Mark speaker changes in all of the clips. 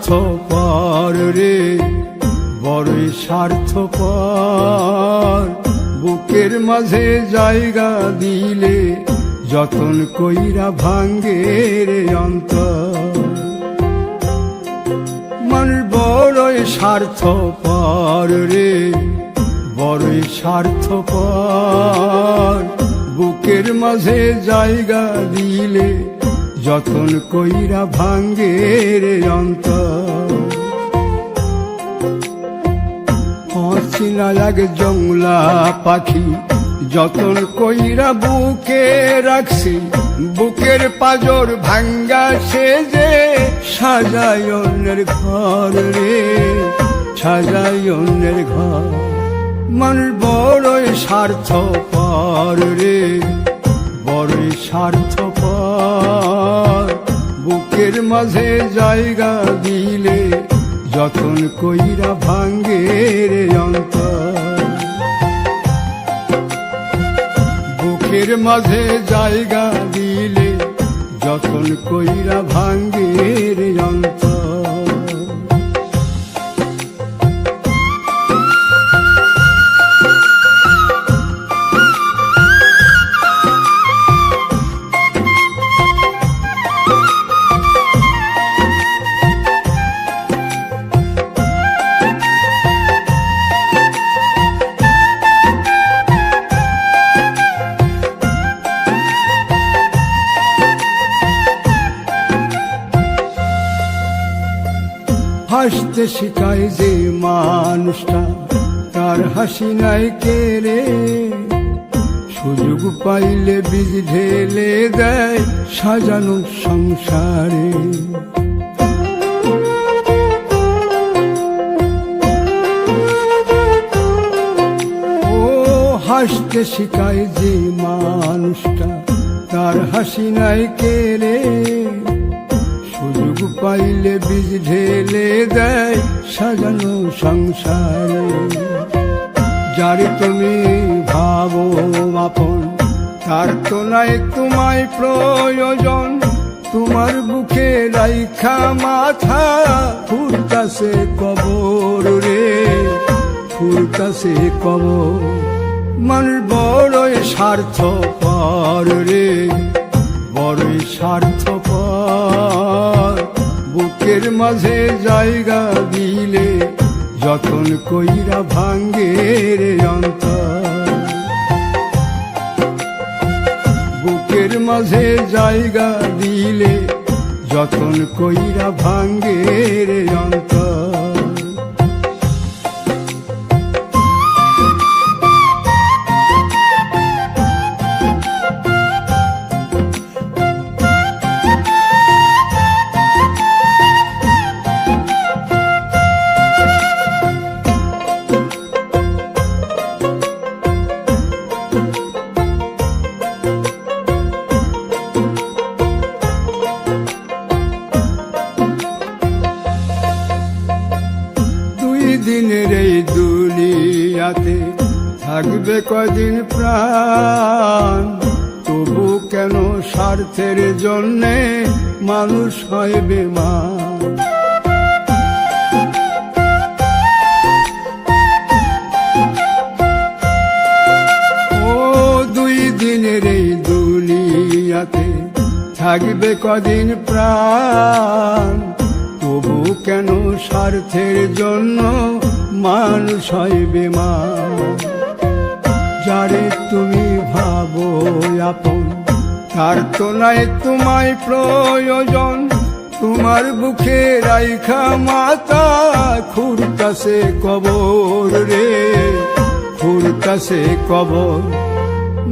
Speaker 1: স্বার্থপর রে, বড়ই স্বার্থপর। বুকের মাঝে জায়গা দিলে যতন কইরা ভাঙ্গে রে অন্তর। মানুষ বড়ই স্বার্থপর রে, বড়ই স্বার্থপর। বুকের মাঝে জায়গা দিলে যতন কইরা ভাঙ্গে রে অন্তর। অচিনা এক জংলা পাখি যতন কইরা বুকে রাখছি, বুকের পাজর ভাঙ্গা সে যে সাজায় অন্যের ঘর রে, সাজায় অন্যের ঘর। মানুষ বড়ই স্বার্থপর রে, বড়ই স্বার্থপর। বুকের মাঝে জায়গা দিলে যতন কইরা ভাঙ্গে রে অন্তর। বুকের মাঝে জায়গা দিলে যতন কইরা ভাঙ্গে রে অন্তর। হাসতে শিখায় যে মানুষটা, তার হাসি নাই কেড়ে। সুযোগ পাইলে বীজ ঢেলে দেয় সাজানো সংসারে। ও হাসতে শিখায় যে মানুষটা, তার হাসি নাই কেড়ে। সুযোগ পাইলে বীজ ঢেলে দেয় সাজানো সংসারে। যারে তুমি ভাবো আপন, তার তো নাই তোমায় প্রয়োজন। তোমার বুকে রাইখা মাথা ফুরতাছে কবর রে, ফুরতাছে কবর। মানুষ বড়ই স্বার্থপর রে, বড়ই স্বার্থপর। বুকের মাঝে জায়গা দিলে যতন কইরা ভাঙ্গে রে অন্তর। বুকের মাঝে জায়গা দিলে যতন কইরা ভাঙ্গে রে অন্তর। দিনের এই দুনিয়াতে থাকবে কদিন প্রাণ, তবু কেন স্বার্থের জন্যে মানুষ হয় বেমান। ও দুই দিনের এই দুনিয়াতে থাকবে কদিন প্রাণ, তবু কেন স্বার্থের জন্য মানুষ হয় বেমান। যারে তুমি ভাবো আপন, তার তো নাই তোমায় প্রয়োজন। তোমার বুকে রাইখা মাথা খুঁড়তাছে কবর রে, খুঁড়তাছে কবর।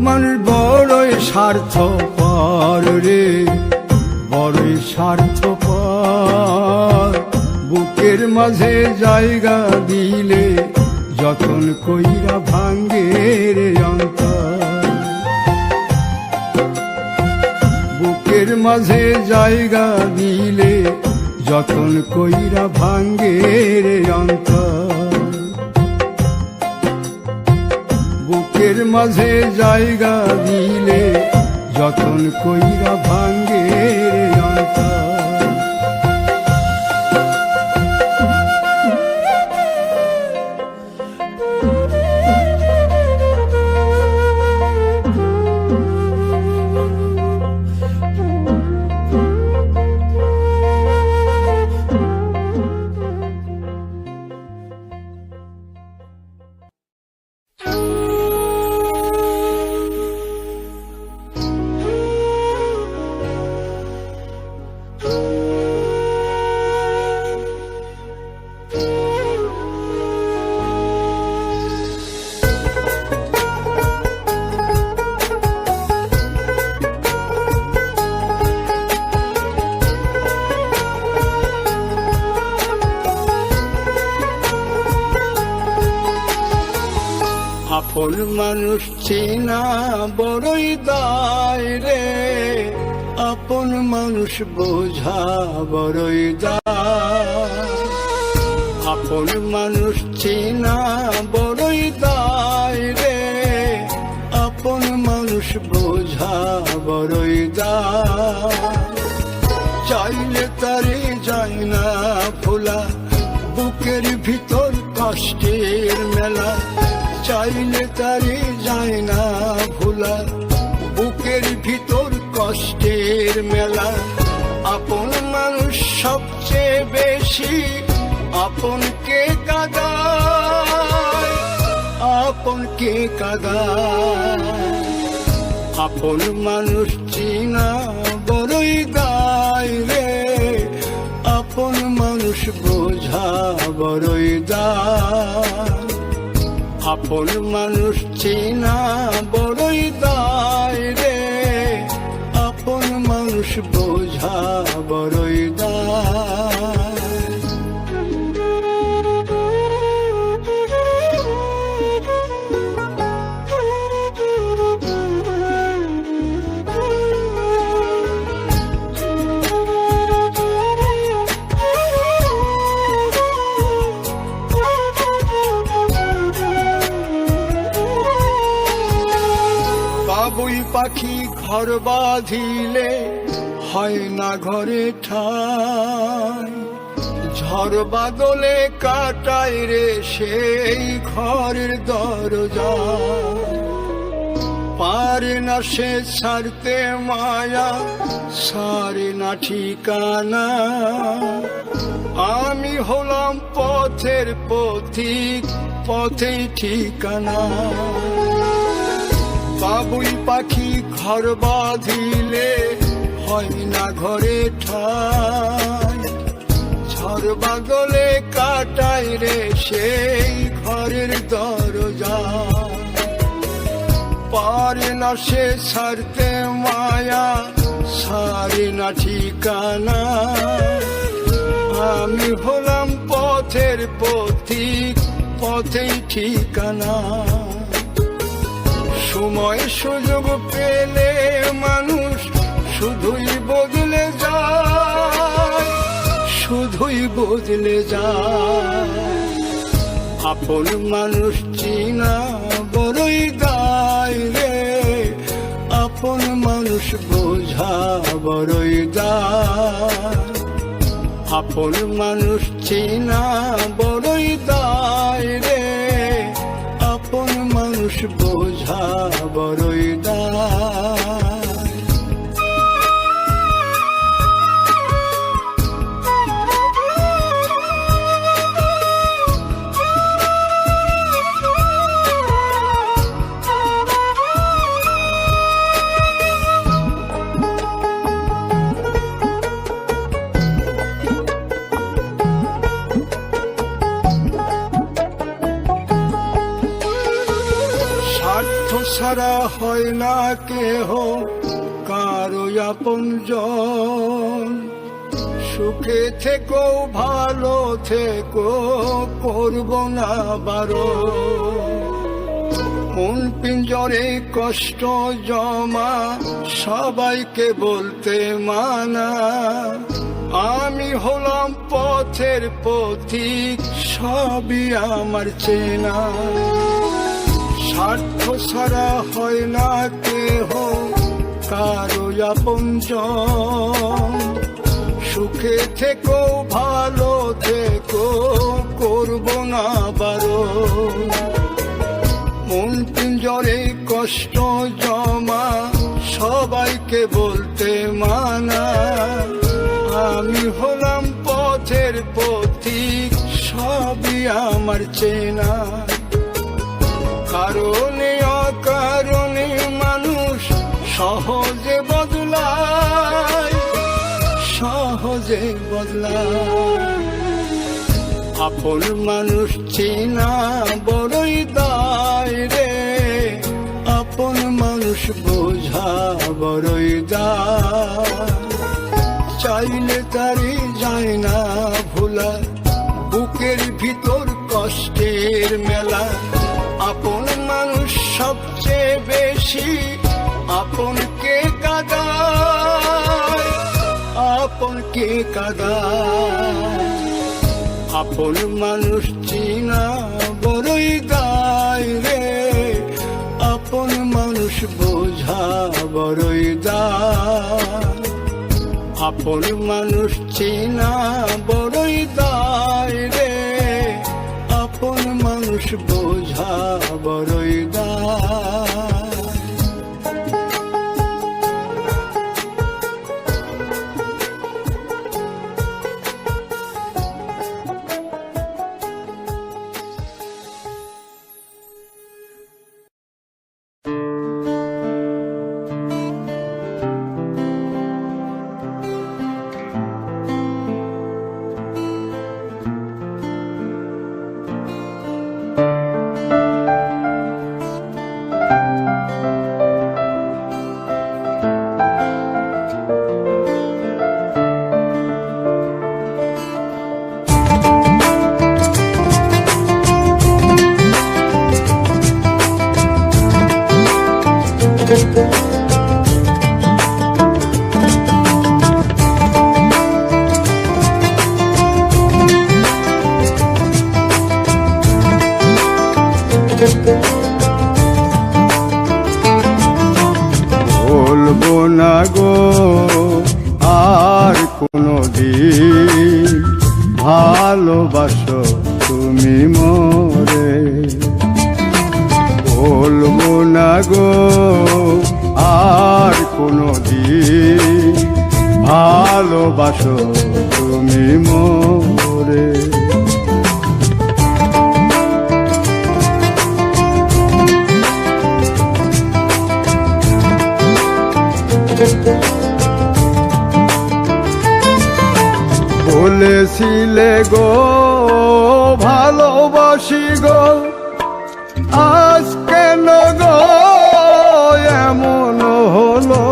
Speaker 1: মানুষ বড়ই স্বার্থপর রে, বড়ই স্বার্থপর। বুকের মাঝে জায়গা দিলে যতন কইরা ভাঙ্গে রে অন্তর। বুকের মাঝে জায়গা দিলে যতন কইরা ভাঙ্গে রে অন্তর। বুকের মাঝে জায়গা দিলে যতন কইরা ভাঙ্গে রে অন্তর। আপন মানুষ চেনা বড়ই দায় রে, আপন মানুষ বোঝা বড়ই দায়। আপন মানুষ চেনা বড়ই দায় রে, আপন মানুষ বোঝা বড়ই দায়। চাইলে তারে যায় না ভোলা, বুকের ভিতর কষ্টের মেলা। চাইলে তারে যায় না ভোলা, বুকের ভিতর কষ্টের মেলা। আপন মানুষ সবচেয়ে বেশি আপনকে কাঁদায়, আপনকে কাঁদায়। আপন মানুষ চিনা বড়ই দায় রে, আপন মানুষ বোঝা বড়ই দায়। আপন মানুষ চেনা বড়ই দায় রে, আপন মানুষ বোঝা বড়ই দায়। বাবুই পাখি ঘর বাঁধিলে হয় না ঘরে ঠাই, ঝড় বাদলে কাটায় রে সেই ঘরের দরজা। পারে না সে ছাড়তে মায়া, সারে না ঠিকানা। আমি হলাম পথের পথিক, পথেই ঠিকানা। বাবুই পাখি ঘর বাঁধিলে হয় না ঘরে ঠাই, ঝড় বাদলে কাটায় রে সেই ঘরের দরজা। পারে না সে ছাড়তে মায়া, সারে না ঠিকানা। আমি হলাম পথের পথিক, পথেই ঠিকানা। সময় সুযোগ পেলে মানুষ শুধুই বদলে যায়, শুধুই বদলে যায়। আপন মানুষ চিনা বড়ই দায় রে, আপন মানুষ বোঝা বড়ই দায়। আপন মানুষ চিনা বড়ই দায় রে, আপন মানুষ বোঝা বড়ই দায়। স্বার্থ ছাড়া হয় না কেহ কারো আপনজন। সুখে থেকো ভালো থেকো, করব না বারণ। মন পিঞ্জরে কষ্ট জমা, সবাইকে বলতে মানা। আমি হলাম পথের পথিক, সবই আমার চেনা। স্বার্থ ছাড়া হয় না কেহ কারো আপনজন। সুখে থেকো ভালো থেকো, করব না বারণ। মন পিঞ্জরে কষ্ট জমা, সবাইকে বলতে মানা। আমি হলাম পথের পথিক, সবই আমার চেনা। কারণে অকারণে মানুষ সহজে বদলায়, সহজে বদলায়। আপন মানুষ চেনা বড়ই দায় রে, আপন মানুষ বোঝা বড়ই দায়। চাইলে তারে যায় না ভোলা, বুকের ভিতর কষ্টের মেলা। আপন মানুষ সবচেয়ে বেশি আপনকে কাঁদায়, আপনকে কাঁদায়। আপন মানুষ চিনা বড়ই দায় রে, আপন মানুষ বোঝা বড়ই দায়। আপন মানুষ চিনা বড়ই দায় রে, আপন মানুষ বোঝা বড়ই দায়। বলবো না গো আর কোনদিন ভালোবাসো তুমি মোরে। বলবো না গো আর কোনদিন ভালোবাসো তুমি মোরে। বলেছিলে গো ভালোবাসি গো, আজ কেন গো এমন হলো।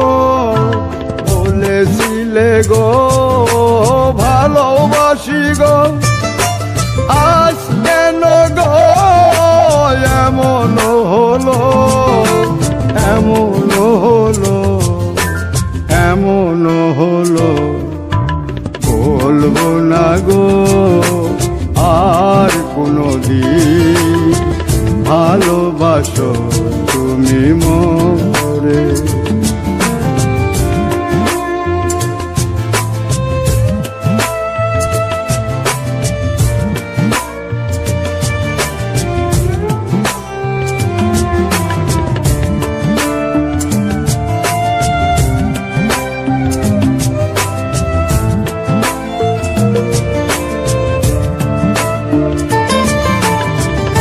Speaker 1: বলেছিলে গো ভালোবাসি গো, আজ কেন গো এমন হলো, এমন হলো, এমন হলো। বলবো না গো আর কোনদিন ভালোবাসো তুমি মোরে।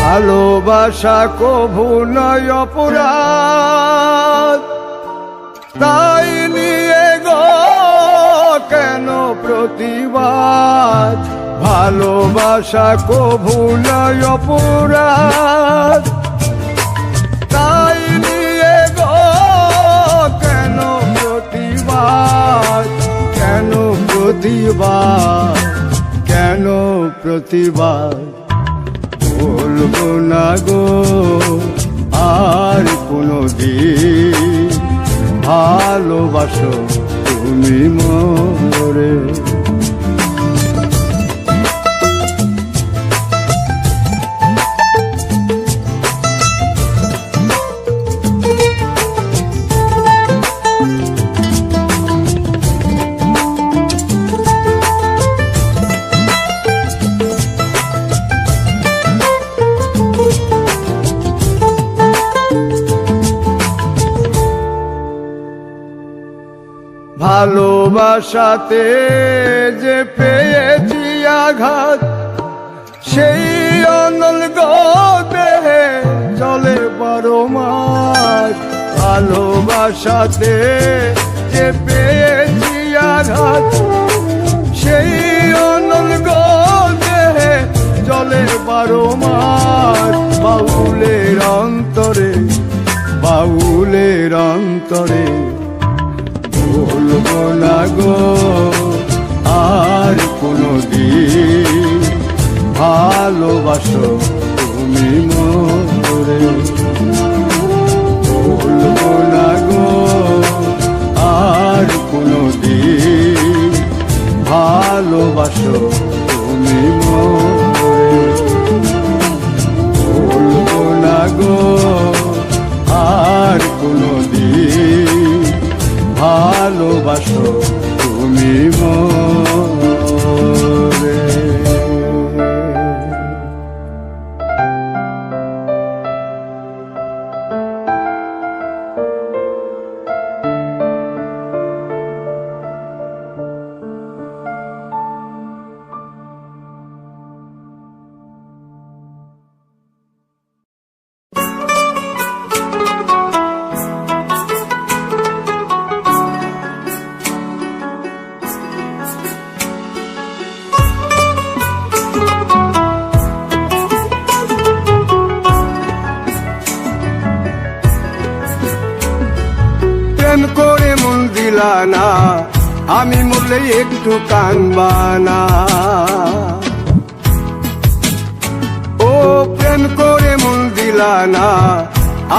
Speaker 1: ভালোবাসা কভু নয় অপরাধ, তাই নিয়ে গো কেন প্রতিবাদ। ভালোবাসা কভু নয় অপরাধ, তাই নিয়ে গো কেন প্রতিবাদ, কেন প্রতিবাদ, কেন প্রতিবাদ। বলবো না গো আর কোনদিন ভালোবাসো তুমি মোরে। ভালোবাসাতে যে পেয়েছি আঘাত, সেই অনল গো দেহে চলে 12 মাস। ভালোবাসাতে যে পেয়েছি আঘাত, সেই অনল গো দেহে চলে 12 মাস। বাউলের অন্তরে, বাউলের অন্তরে। বলবো না গো আর কোনদিন ভালোবাসো তুমি মোরে। ভালোবাসো তুমি মোরে, বলবো না গো আর কোনদিন ভালোবাসো তুমি মোরে। প্রেম করে মন দিলা না, আমি মরলে একটু কানবা না। ও প্রেম করে মন দিলা না,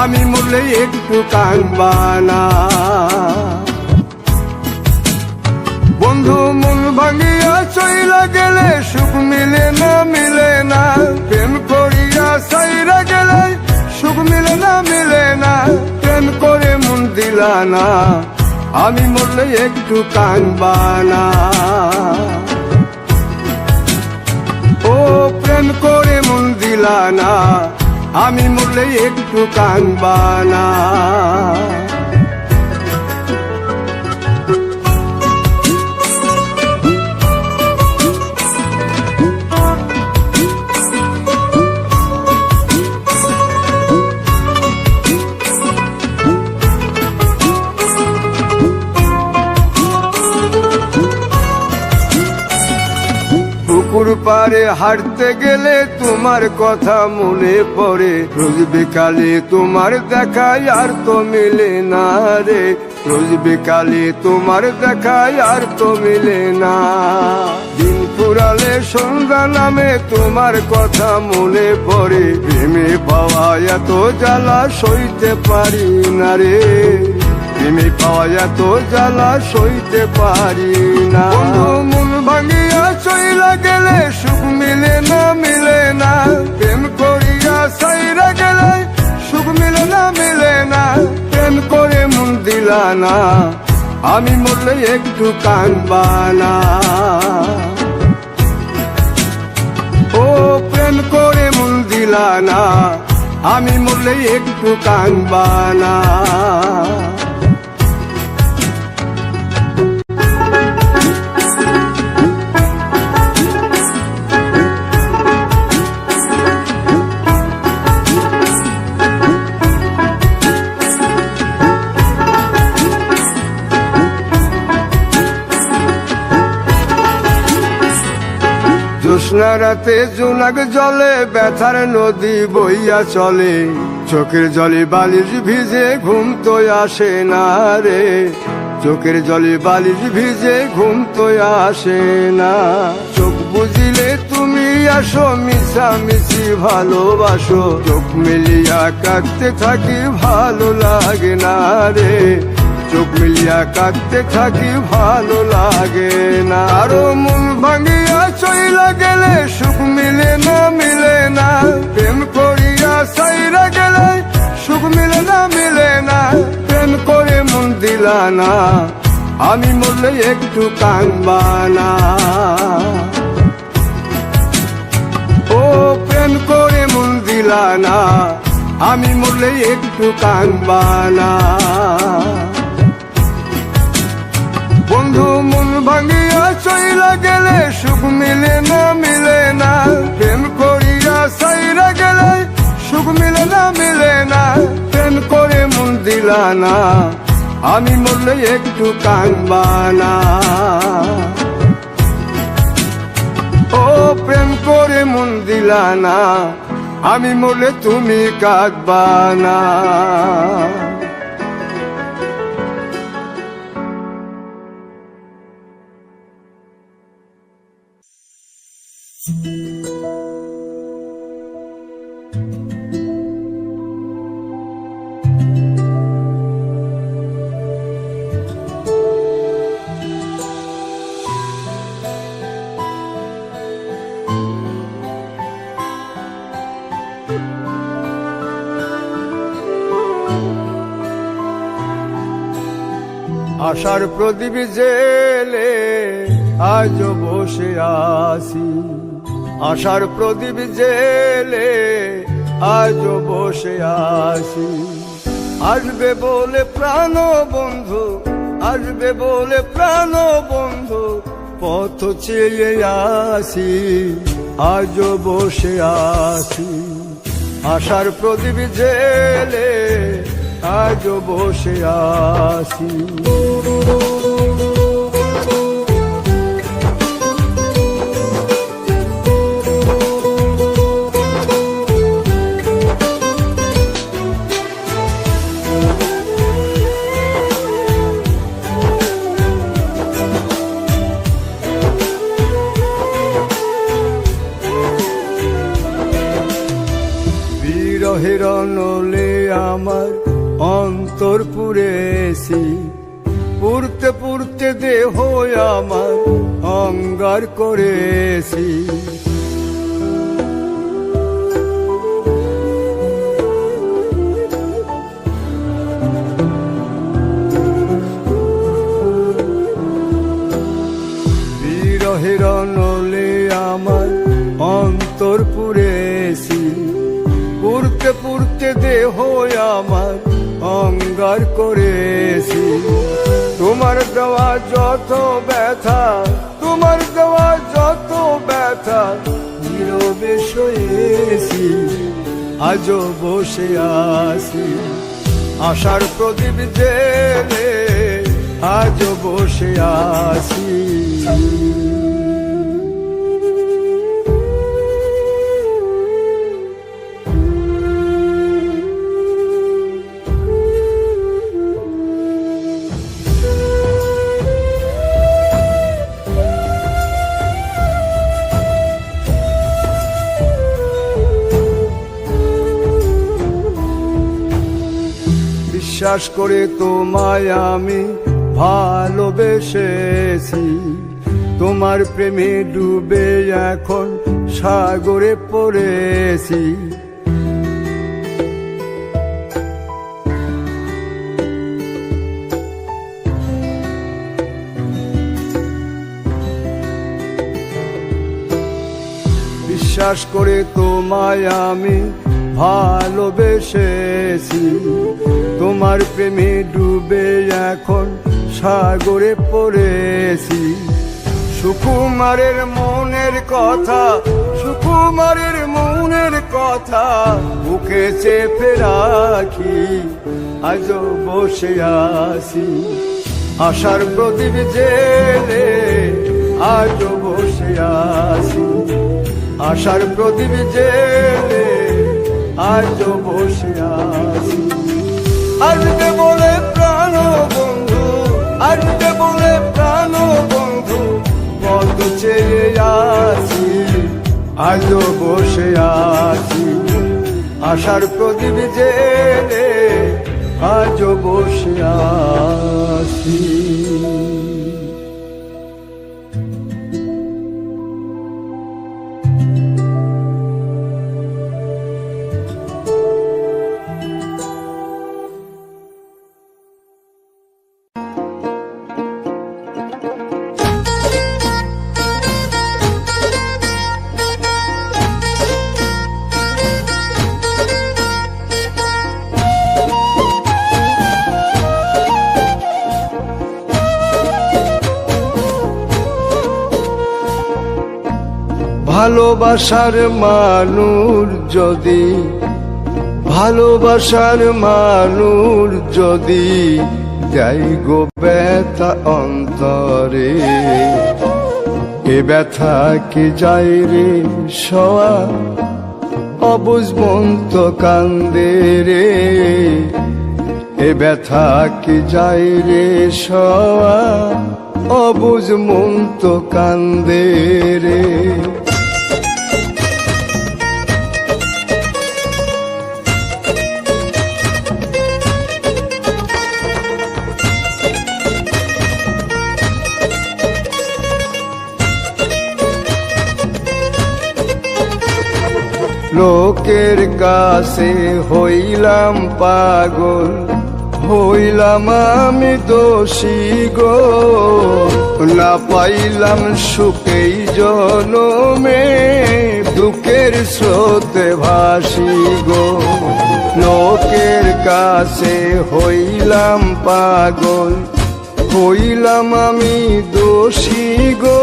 Speaker 1: আমি মরলে একটু কানবা না। বন্ধু মন ভাঙিয়া চইলা গেলে সুখ মিলে না, মিলে না। প্রেম করিয়া সাইরা গেলে সুখ মিলে না, মিলে না। প্রেম করে মন দিলা না, আমি মরলে একটু কানবা না। ও প্রেম করে মন দিলা না, আমি মরলে একটু কানবা না। পুকুর পাড়ে হাঁটতে গেলে তোমার কথা মনে পড়ে, রোজ বিকালে তোমার দেখা আর তো মিলে না রে। রোজ বিকালে তোমার দেখা আর তো মিলে না। দিন ফুরালে সন্ধ্যা নামে তোমার কথা মনে পড়ে, প্রেমে পাওয়া এত জ্বালা সইতে পারি না রে। প্রেমে পাওয়া এত জ্বালা সইতে পারি না। মন ভাঙিয়া চইলা গেলে সুখ মিলে না, মিলে না। প্রেম করিয়া সাইরা গেলে সুখ মিলে না, মিলে না। প্রেম করে মন দিলা না, আমি মরলে একটু কানবা না। ও প্রেম করে মন দিলা না, আমি মরলে একটু কানবা না। জ্যোৎস্না রাতে জোনাক জলে ব্যথার নদী বইয়া চলে, চোখের জলে বালিশ ভিজে ঘুম তো আসে না রে। চোখের জলে বালিশ ভিজে ঘুম তো আসে না। চোখ বুঝিলে তুমি আসো, মিশামিশি ভালোবাসো। চোখ মিলিয়া কাঁদতে থাকি ভালো লাগে না রে। চোখ মিলিয়া কাঁদতে থাকি ভালো লাগে না। আরো মন ভাঙিয়া চইলা গেলে সুখ মিলে না, মিলে না। প্রেম করিয়া সাইরা গেলে সুখ মিলে না, মিলে না। প্রেম করে মন দিলা না, আমি মরলে একটু কানবা না। ও প্রেম করে মন দিলা না, আমি মরলে একটু কানবা না। বন্ধু মন ভাঙিয়া চইলা গেলে সুখ মিলে না, মিলে না। প্রেম করিয়া সাইরা গেলে সুখ মিলে না, মিলে না। প্রেম করে মন দিলা না, আমি মরলে একটু কানবা না। ও প্রেম করে মন দিলা না, আমি মরলে তুমি কাঁদবা না। আশার প্রদীপ জেলে আজ বসে আছি, আশার প্রদীপ জেলে আজ বসে আছি। আসবে বলে প্রাণ বন্ধু, আসবে বলে প্রাণ বন্ধু, পথ চেয়ে আসি, আজ বসে আছি। আশার প্রদীপ জেলে আজ বসে আছি। বিরহের নলে আমার অন্তর পুড়েছি, পুড়তে পুড়তে দেহ আমার অঙ্গার করেছি। বিরহের নলে আমার অন্তর পুড়েছি, পুড়তে পুড়তে দেহ আমার অঙ্গার করেছি। তোমার দেওয়া যত ব্যথা, তোমার দেওয়া যত ব্যথা, নীরবে সয়েছি, আজও বসে আছি। আশার প্রদীপ জেলে আজও বসে আছি। বিশ্বাস করে তোমায় আমি ভালোবেসেছি, তোমার প্রেমে ডুবে এখন সাগরে পড়েছি। বিশ্বাস করে তোমায় আমি ভালোবেসেছি, তোমার প্রেমে ডুবে এখন সাগরে পড়েছি। সুকুমারের মনের কথা, সুকুমারের মনের কথা বুকে চেপে রাখি, আজও বসে আছি। আশার প্রদীপ জেলে আজও বসে আছি, আশার প্রদীপ জেলে আজও বসে আছি। আসবে বলে প্রাণ বন্ধু, আসবে বলে প্রাণ বন্ধু, পথ চেয়ে আছি, আজও বসে আছি। আশার প্রদীপ জেলে আজও বসে আছি। ভালোবাসার মানুষ যদি, ভালোবাসার মানুষ যদি যাই গো ব্যথা অন্তরে, এ ব্যথা কি যাই রে সওয়া, অবুঝ মন তো কান্দে রে। এ ব্যথা কি যাই রে সওয়া, অবুঝ মন তো কান্দে রে। লোকের কাছে হইলাম পাগল, হইলাম আমি দোষী গো, না পাইলাম সুখেই জনমে, দুঃখের স্রোতে ভাসি গো। লোকের কাছে হইলাম পাগল, হইলাম আমি দোষী গো,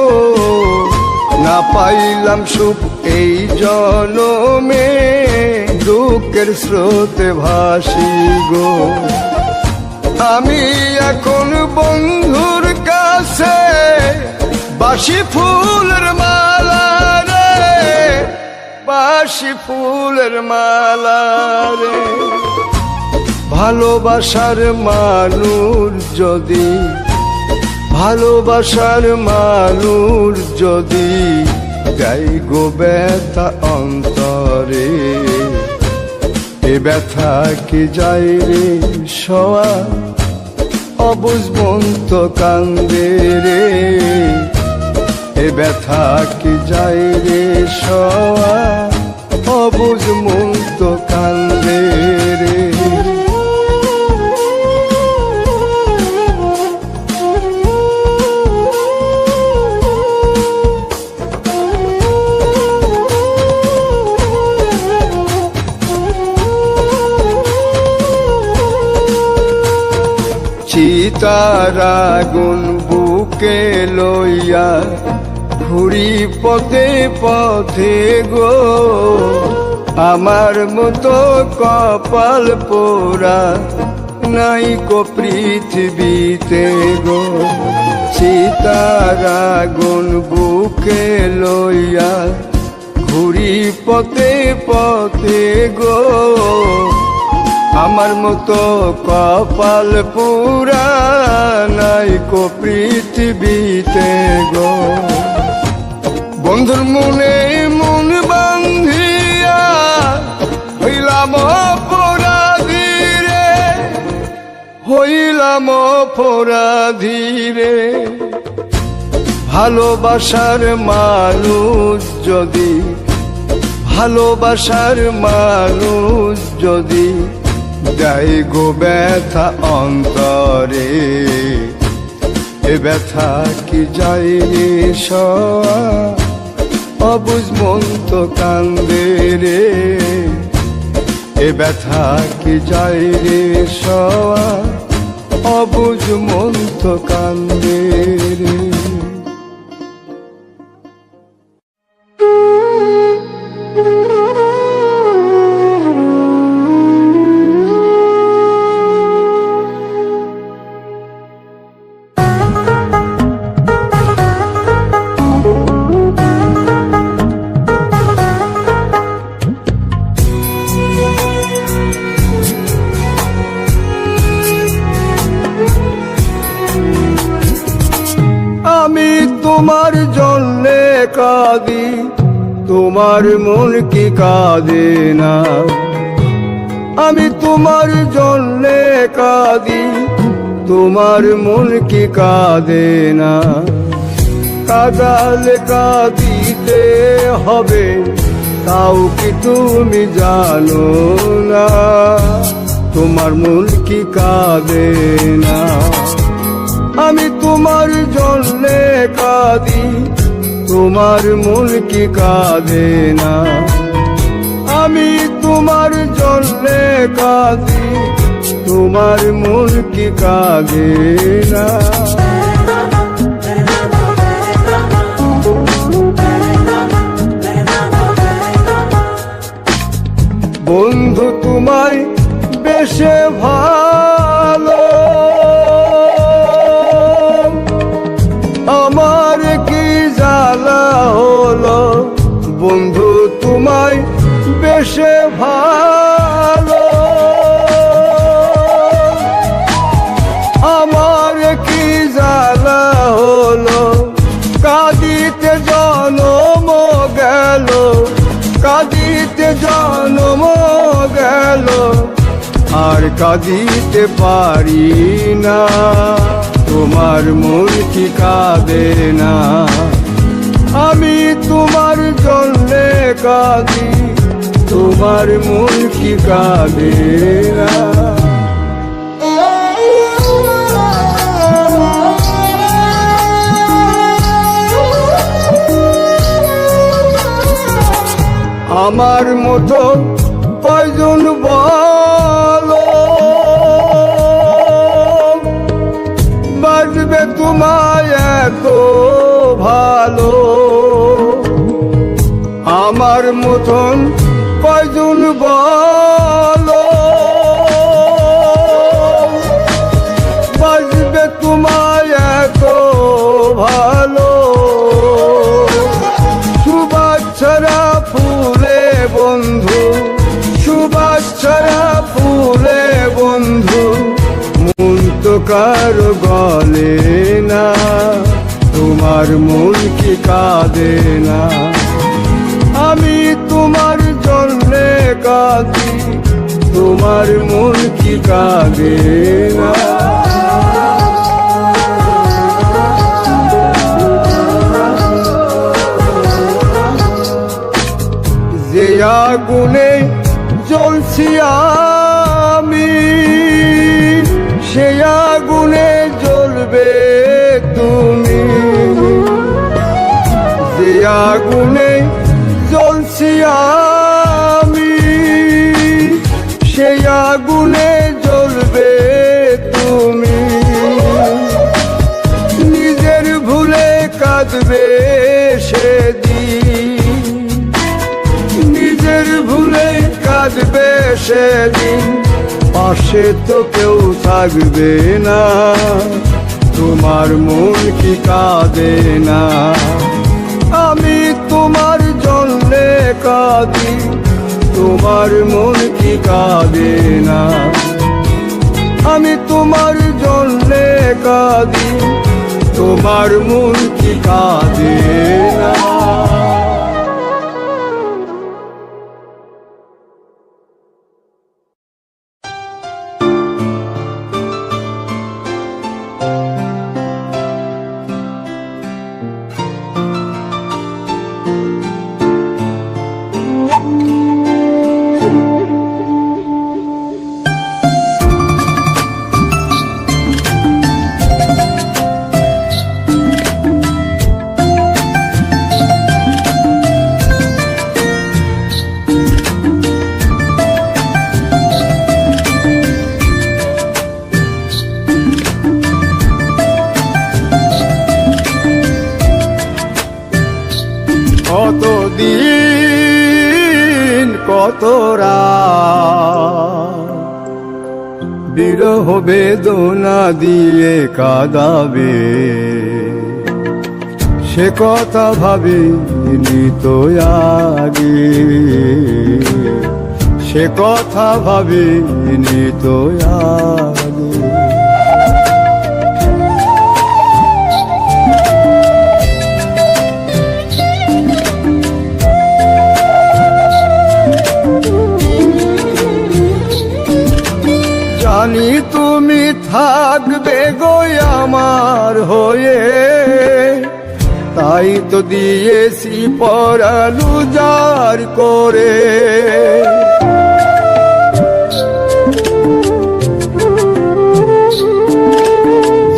Speaker 1: না পাইলাম সুখ এই জনমে, দুঃখের স্রোতে ভাসি গো। আমি এখন বন্ধুর কাছে বাসি ফুলের মালা রে, বাসি ফুলের মালা রে। ভালোবাসার মানুষ যদি, ভালোবাসার মানুষ যদি গাই গো ব্যথা অন্তরে, এ ব্যথা কি যাই রে সওয়া, অবুঝ মন তো কান্দে রে। এ ব্যথা কি যাই রে সওয়া, অবুঝ মন তো কান্দে রে। চিতার আগুন বুকে লইয়া ঘুরি পথে পথে গো, আমার মতো কপাল পোড়া নাই কো পৃথিবীতে গো। চিতার আগুন বুকে লইয়া ঘুরি পথে পথে গো, আমার মতো কপাল পুরা নাই কো পৃথিবীতে গো। বন্ধুর মনে মন বান্ধিয়া হইলাম অপরাধী রে, হইলাম অপরাধী রে। ভালোবাসার মানুষ যদি, ভালোবাসার মানুষ যদি যাই গো ব্যথা অন্তরে, এ ব্যথা কি যাই রে সওয়া, অবুঝ মন তো কান্দে রে। এ ব্যথা কি যাই রে সওয়া, অবুঝ মন তো কান্দে রে। তোমার জন্যে কাঁদি, তোমার মন কি কাঁদে না। আমি তোমার জন্যে কাঁদি, তোমার মন কি কাঁদে না। কাঁদালে কাঁদিতে হবে, তাও কি তুমি জানো না, তোমার মন কি কাঁদে না। আমি তোমার জন্যে কাঁদি, তোমার মন কি কাঁদে না। আমি তোমার জন্যে কাঁদি, তোমার মন কি কাঁদে না। বন্ধু তোমায় বেশে ভালো, আমার কি জ্বালা হলো। বন্ধু তোমায় বেশে ভালো, আমার কি জ্বালা হলো। কাঁদিতে জনম গেল, কাঁদিতে জনম গেল, আর কাঁদিতে পারি না। তোমার মন কি কাঁদে না। আমি তোমার জন্যে কাঁদি, তোমার মন কি কাঁদে না। আমার মতো কয়জন বলো বাসবে তোমায় এত ভালো। আমার মতন কয়জন বলো বাসবে তোমায় এত ভালো। সুবাচ্ছারা ফুলে বন্ধু, সুবাচ্ছারা ফুলে বন্ধু, মন তো কারো গলে না, তোমার মন কি কাঁদে না? আমি তোমার জন্যে কাঁদি, তোমার মন কি কাঁদে না? যে আগুনে জ্বলছি আমি, সে আগুনে জ্বলবে তুমি। যে আগুনে জ্বলছি আমি, সে আগুনে জ্বলবে তুমি। নিজের ভুলে কাঁদবে সেদিন, নিজের ভুলে কাঁদবে সেদিন। পাশে তো কেউ থাকবে না, তোমার মন কি কাঁদে না? আমি তোমার জন্যে কাঁদি, তোমার মন কি কাঁদে না? আমি তোমার জন্যে কাঁদি, তোমার মন কি কাঁদে না? কতদিন কত রাত বিরহ বেদনা দিয়ে কাঁদাবে, সে কথা ভাবিনি তো আগে, সে কথা ভাবিনি তো আগে। জানি তুমি থাকবে গো আমার হয়ে, তাই তো দিয়েছি পরাণ উজাড় করে।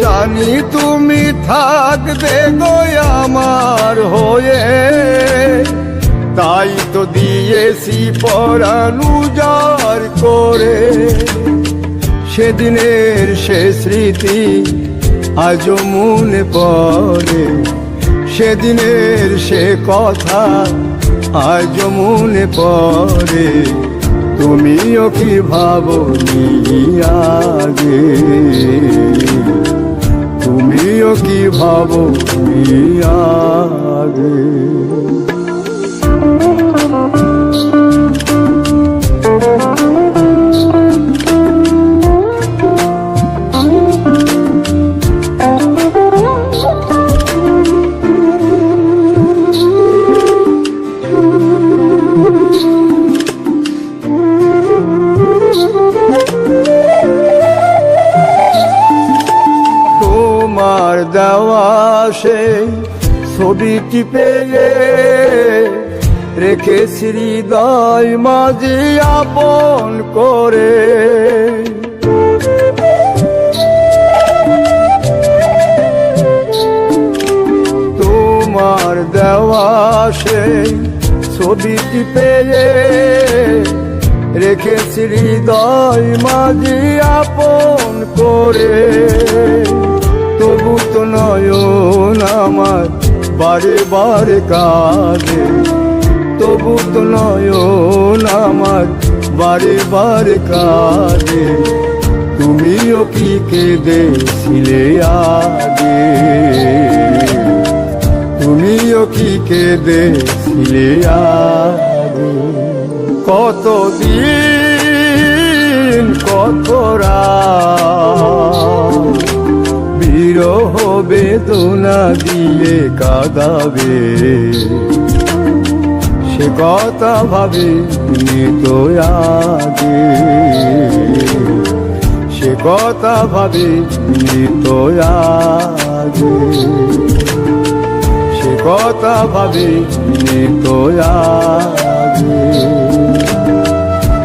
Speaker 1: জানি তুমি থাকবে গো আমার হয়ে, তাই তো দিয়েছি পরাণ উজাড় করে। সেদিনের সে স্মৃতি আজও মনে পড়ে, সেদিনের সে কথা আজও মনে পড়ে। তুমিও কি ভাবনি আগে, তুমিও কি ভাবনি আগে? তোমার দেওয়া সেই ছবিটি পেয়ে রেখেছি হৃদয় মাঝে আপন করে। তোমার দেওয়া সেই ছবিটি পেয়ে রেখেছি হৃদয় মাঝি আপন করে। তবু তো নয়ন আমার বারে বারে কাঁদে, তবু তো নয়ন আমার বারে বারে কাঁদে। তুমিও কি কেঁদেছিলে আগে, তুমিও কি কেঁদেছিলে আগে। কতদিন কত রাত বিরহ বেদনা দিয়ে কাঁদাবে, সে কথা ভাবিনি তো আগে, সে কথা ভাবিনি তো আগে, সে কথা ভাবিনি তো আগে,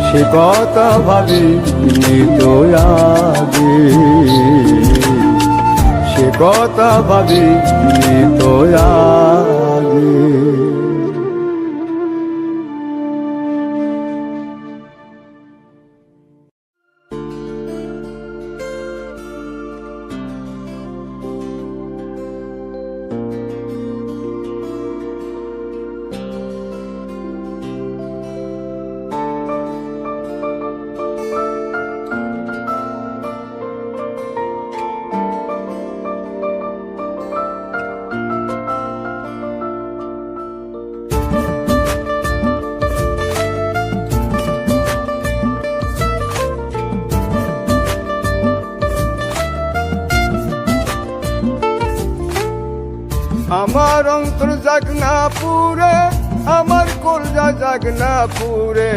Speaker 1: সে কথা ভাবিনি তো আগে, সে কথা ভাবিনি তো আগে। আমার অন্তর জাগনা পুরে, আমার কলজা জাগনা পুরে,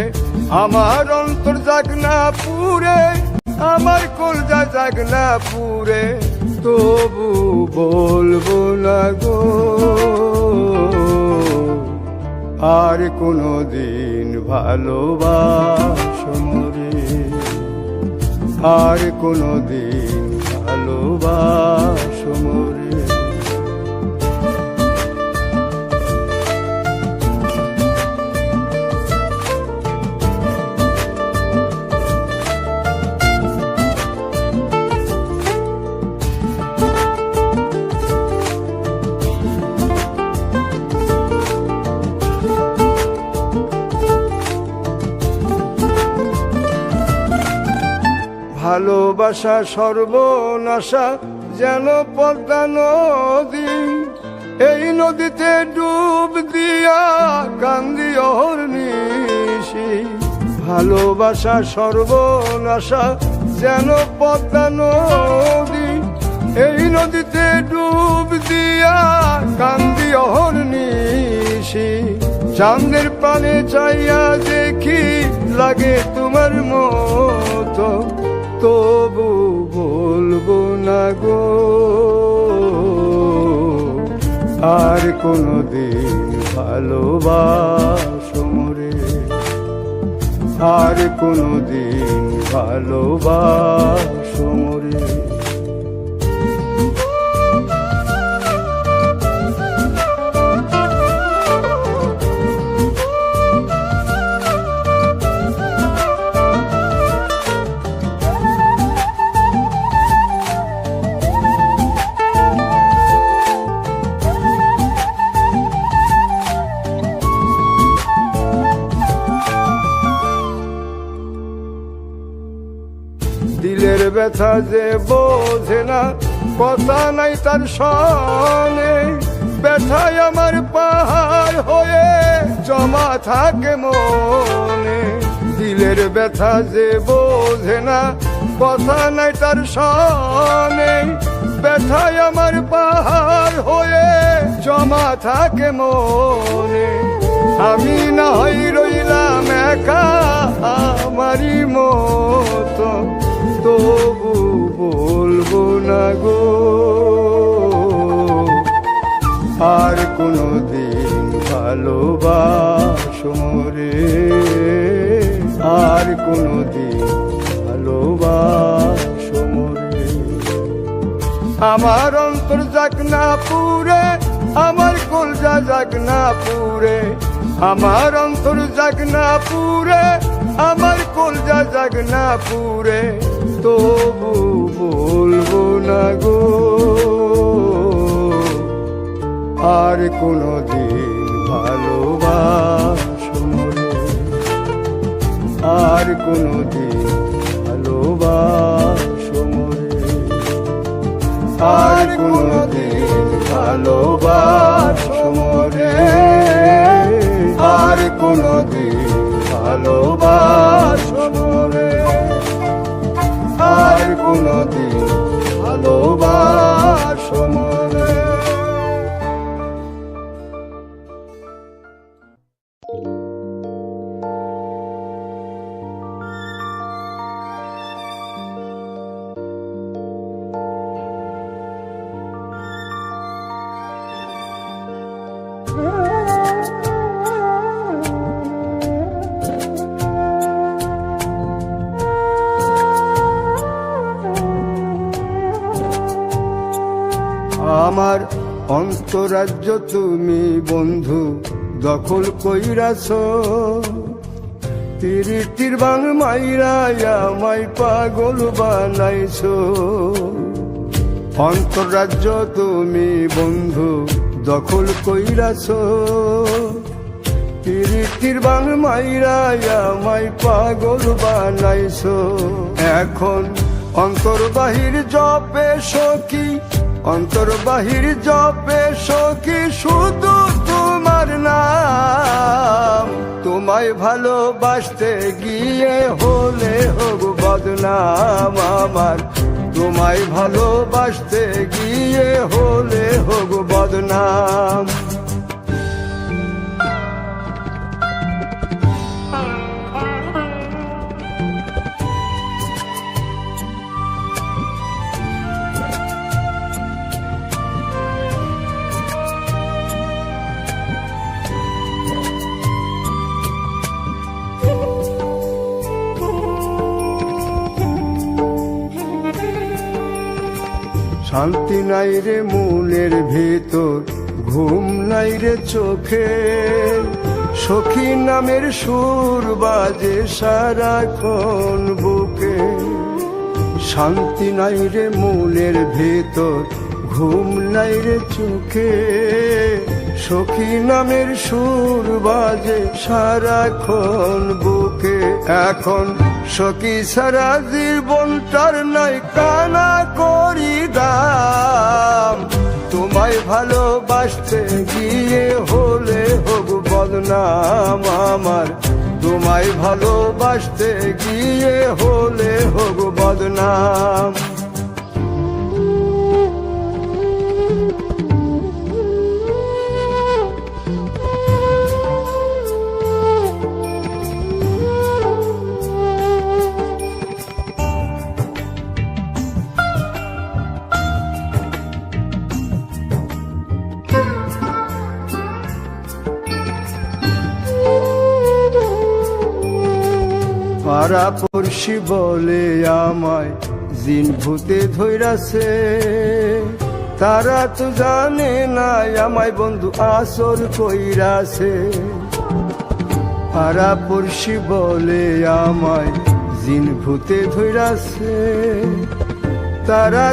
Speaker 1: আমার অন্তর জাগনা পুরে, আমার কলজা জাগনা পুরে। তবু বলবো না গো আর কোনদিন ভালোবাসো মোরে, আর কোনদিন ভালোবাসো মোরে। ভালোবাসা সর্বনাশা যেন পদ্মা নদী, এই নদীতে ডুব দিয়া কান্দি অহর্নিশি। ভালোবাসা সর্বনাশা যেন পদ্মা নদী, এই নদীতে ডুব দিয়া কান্দি অহর্নিশি। চাঁদের পানে চাইয়া দেখি লাগে তোমার মতো, তবু বলবো না গো আর কোনদিন ভালোবাসো মোরে, আর কোনদিন ভালোবাসো মোরে। দিলের ব্যথা যে বোঝে না, কথা নাই তার সনে, ব্যথায় আমার পাহাড় হয়ে জমা থাকে মনে। দিলের ব্যথা যে বোঝে না, কথা নাই তার সনে, ব্যথায় আমার পাহাড় হয়ে জমা থাকে মনে। আমি না হই রইলাম একা আমারই মতো, তবু বলবো না গো আর কোনদিন ভালোবাসো মোরে, আর কোনদিন ভালোবাসো মোরে। আমার অন্তর জাগনা পুরে, আমার কলজা জাগনা পুরে, আমার অন্তর জাগনা পুরে, আমার কলজা জাগনা পুরে, তবু বলবো না গো আর কোনদিন ভালোবাসো মোরে, আর কোনদিন ভালোবাসো মোরে, আর কোনদিন ভালোবাসো মোরে, আর কোনদিন ভালোবাসো মোরে, আর কোনদিন ভালোবাসো মোরে। আমার অন্তরাজ্য তুমি বন্ধু দখল কইরাছ, তিরিটির বাং মাইরা আমায় পাগল বানাইছ। অন্তরাজ্য তুমি বন্ধু দখল কইরাছ, তিরিটির বাং মাইরা আমায় পাগল বানাইছ। এখন অন্তর বাহির জপে সখী, অন্তর বাহির জপে সখী শুধু তোমার নাম। তোমায় ভালোবাসতে গিয়ে হলে হোক বদনাম আমার, তোমায় ভালোবাসতে গিয়ে হলে হোক বদনাম। শান্তি নাই রে মনের ভেতর, ঘুম নাই রে চোখে, সখী নামের সুর বাজে সারাক্ষণ বুকে। শান্তি নাই রে মনের ভেতর, ঘুম নাই রে চোখে, সখী নামের সুর বাজে সারাক্ষণ বুকে। এখন সখী সারা জীবনটার নাই কানা করি দাম। তোমায় ভালোবাসতে গিয়ে হলে হোক বদনাম আমার, তোমায় ভালোবাসতে গিয়ে হলে হোক বদনাম। পাড়া পড়শি বলে আমায় জিন ভূতে ধইরাছে, তারা তো জানে না আমায় বন্ধু আসর কইরাছে। পাড়া পড়শি বলে আমায় জিন ভূতে ধইরাছে, তারা